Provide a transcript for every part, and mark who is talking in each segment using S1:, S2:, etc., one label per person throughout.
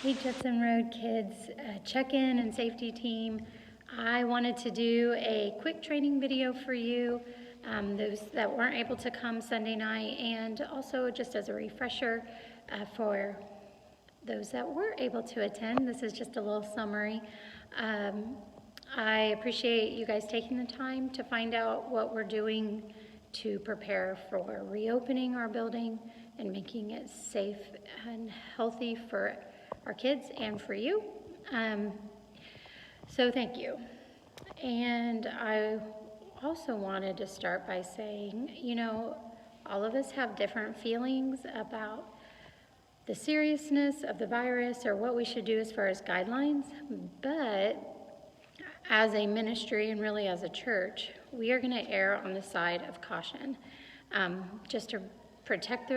S1: Hey Judson Road kids, check-in and safety team. I wanted to do a quick training video for you, those that weren't able to come Sunday night, and also just as a refresher for those that were able to attend. This is just a little summary. I appreciate you guys taking the time to find out what we're doing to prepare for reopening our building and making it safe and healthy for our kids and for you. So thank you. And I also wanted to start by saying, all of us have different feelings about the seriousness of the virus or what we should do as far as guidelines, but as a ministry and really as a church, we are going to err on the side of caution, just to protect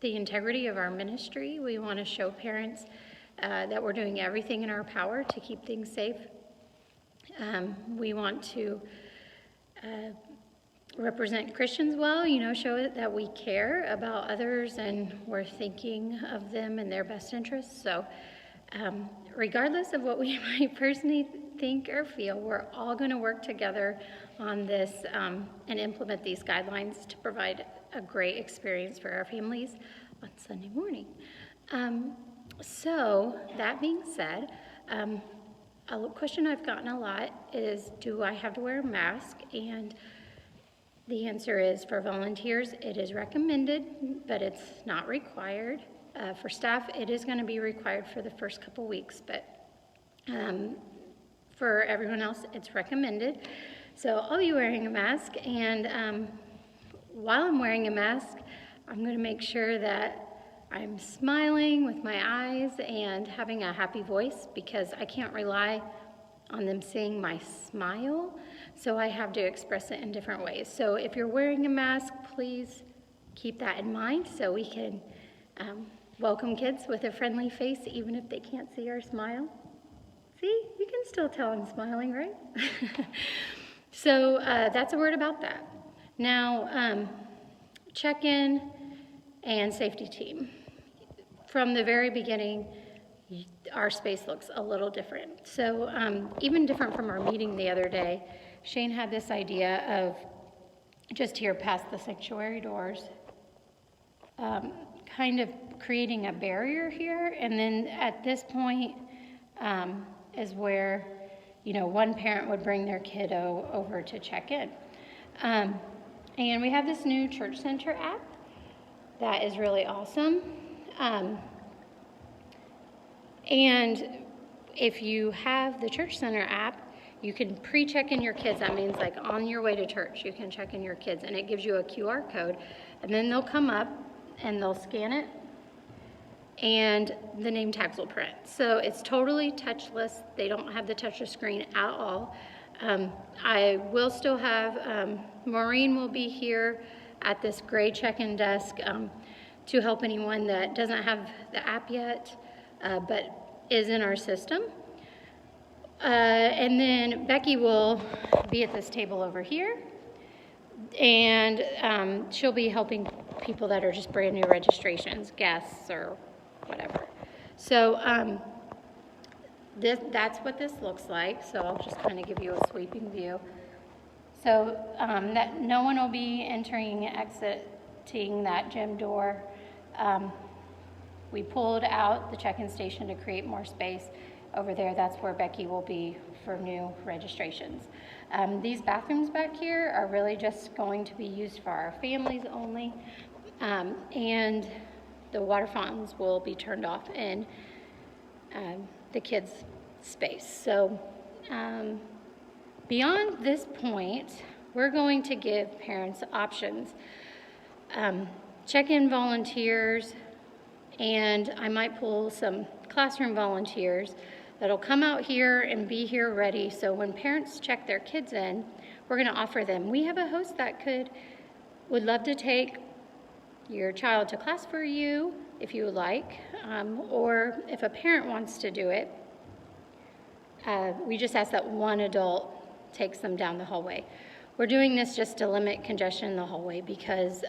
S1: the integrity of our ministry. We want to show parents that we're doing everything in our power to keep things safe. We want to represent Christians well, show that we care about others and we're thinking of them and their best interests. So regardless of what we might personally think or feel, we're all going to work together on this and implement these guidelines to provide a great experience for our families on Sunday morning. So that being said, a question I've gotten a lot is, do I have to wear a mask? And the answer is, for volunteers, it is recommended, but it's not required. For staff, it is going to be required for the first couple weeks, but for everyone else, it's recommended. So I'll be wearing a mask, and while I'm wearing a mask, I'm going to make sure that I'm smiling with my eyes and having a happy voice, because I can't rely on them seeing my smile, so I have to express it in different ways. So if you're wearing a mask, please keep that in mind so we can welcome kids with a friendly face, even if they can't see our smile. See, you can still tell I'm smiling, right? So that's a word about that. Now, check-in and safety team. From the very beginning, our space looks a little different. So even different from our meeting the other day, Shane had this idea of just here past the sanctuary doors, kind of creating a barrier here. And then at this point is where, one parent would bring their kiddo over to check in. And we have this new Church Center app that is really awesome. And if you have the Church Center app, you can pre-check in your kids. That means like on your way to church, you can check in your kids, and it gives you a QR code. And then they'll come up and they'll scan it, and the name tags will print. So it's totally touchless. They don't have to touch the screen at all. I will still have, Maureen will be here at this gray check-in desk to help anyone that doesn't have the app yet, but is in our system. And then Becky will be at this table over here, and she'll be helping people that are just brand new registrations, guests or whatever. So that's what this looks like. So I'll just kind of give you a sweeping view. So that no one will be entering and exiting that gym door. We pulled out the check-in station to create more space over there. That's where Becky will be for new registrations. These bathrooms back here are really just going to be used for our families only. And the water fountains will be turned off in the kids' space. So beyond this point, we're going to give parents options. Check-in volunteers, and I might pull some classroom volunteers that'll come out here and be here ready. So when parents check their kids in, we're going to offer them. We have a host that would love to take your child to class for you if you would like, or if a parent wants to do it, we just ask that one adult takes them down the hallway. We're doing this just to limit congestion in the hallway because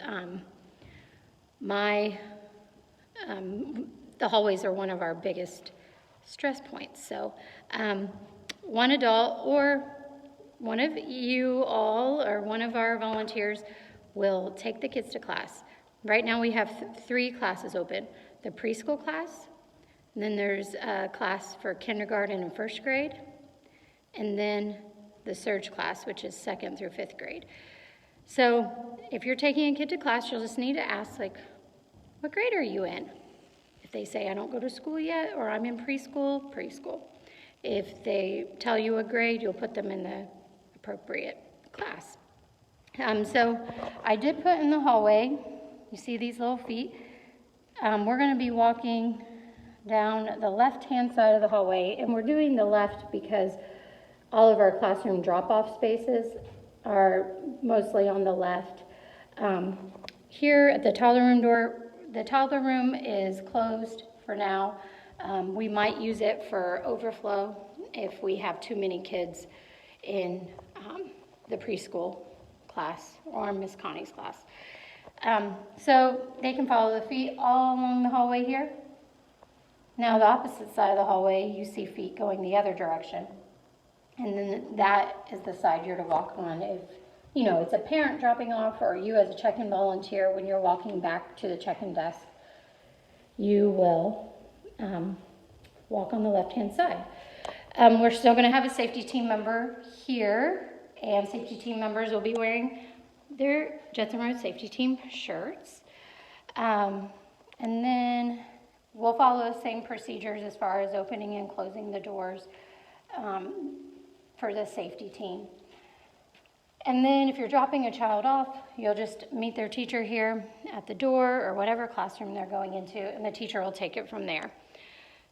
S1: my the hallways are one of our biggest stress points. So one adult or one of you all or one of our volunteers will take the kids to class. Right now we have 3 classes open. The preschool class, and then there's a class for kindergarten and 1st grade, and then the surge class, which is 2nd through 5th grade. So if you're taking a kid to class, you'll just need to ask, like, what grade are you in? If they say, I don't go to school yet, or I'm in preschool, preschool. If they tell you a grade, you'll put them in the appropriate class. So I did put in the hallway, you see these little feet. We're going to be walking down the left-hand side of the hallway, and we're doing the left because all of our classroom drop-off spaces are mostly on the left. Here at the toddler room door, the toddler room is closed for now. We might use it for overflow if we have too many kids in the preschool class or Miss Connie's class. So they can follow the feet all along the hallway here. Now the opposite side of the hallway, you see feet going the other direction. And then that is the side you're to walk on if, you know, it's a parent dropping off or you as a check-in volunteer when you're walking back to the check-in desk. You will walk on the left-hand side. We're still going to have a safety team member here, and safety team members will be wearing their Judson Road Safety Team shirts. And then we'll follow the same procedures as far as opening and closing the doors for the safety team. And then if you're dropping a child off, you'll just meet their teacher here at the door or whatever classroom they're going into, and the teacher will take it from there.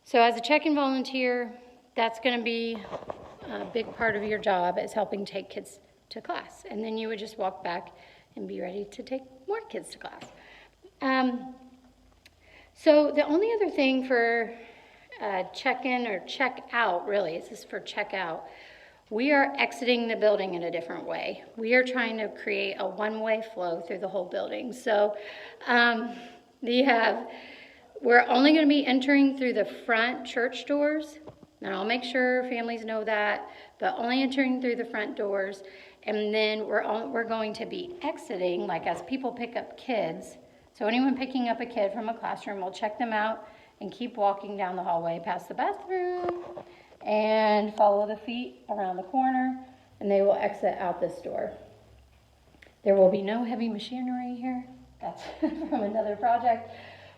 S1: So as a check-in volunteer, that's going to be a big part of your job, is helping take kids to class. And then you would just walk back and be ready to take more kids to class. So the only other thing for check-in or check-out, really, this is for check-out, we are exiting the building in a different way. We are trying to create a one-way flow through the whole building. So we're only going to be entering through the front church doors, and I'll make sure families know that, but only entering through the front doors. And then we're going to be exiting, like as people pick up kids. So anyone picking up a kid from a classroom, we'll check them out and keep walking down the hallway past the bathroom and follow the feet around the corner, and they will exit out this door. There will be no heavy machinery here. That's from another project.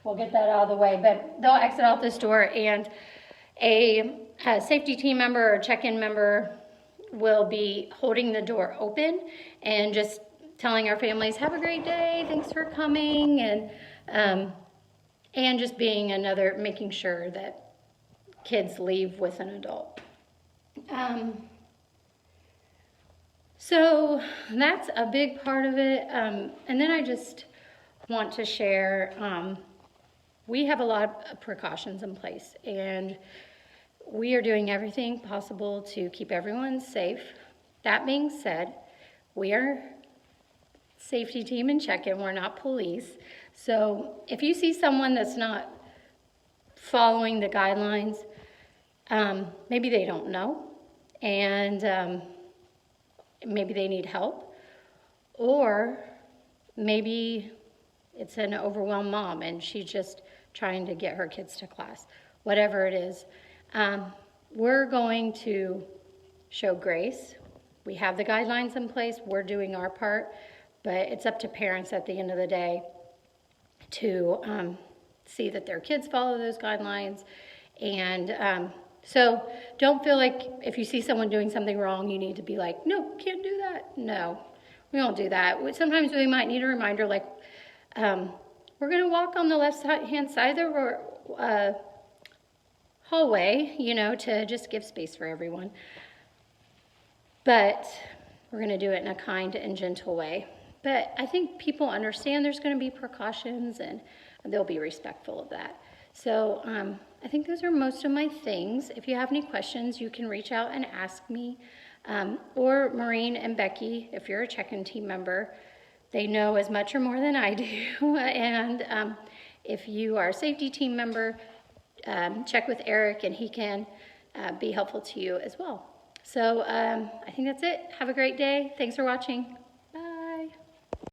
S1: We'll get that out of the way, but they'll exit out this door, and a safety team member or check-in member will be holding the door open and just telling our families, have a great day, thanks for coming, and just being making sure that kids leave with an adult. So that's a big part of it. And then I just want to share, we have a lot of precautions in place, and we are doing everything possible to keep everyone safe. That being said, we are safety team and check-in, we're not police. So if you see someone that's not following the guidelines, maybe they don't know, and maybe they need help, or maybe it's an overwhelmed mom and she's just trying to get her kids to class. Whatever it is, we're going to show grace. We have the guidelines in place, we're doing our part, but it's up to parents at the end of the day to see that their kids follow those guidelines. And so don't feel like if you see someone doing something wrong, you need to be like, no, can't do that. No, we won't do that. Sometimes we might need a reminder, like we're going to walk on the left-hand side of the hallway, to just give space for everyone. But we're going to do it in a kind and gentle way. But I think people understand there's going to be precautions, and they'll be respectful of that. So I think those are most of my things. If you have any questions, you can reach out and ask me. Or Maureen and Becky, if you're a check-in team member, they know as much or more than I do. And if you are a safety team member, check with Eric and he can be helpful to you as well. So I think that's it. Have a great day. Thanks for watching.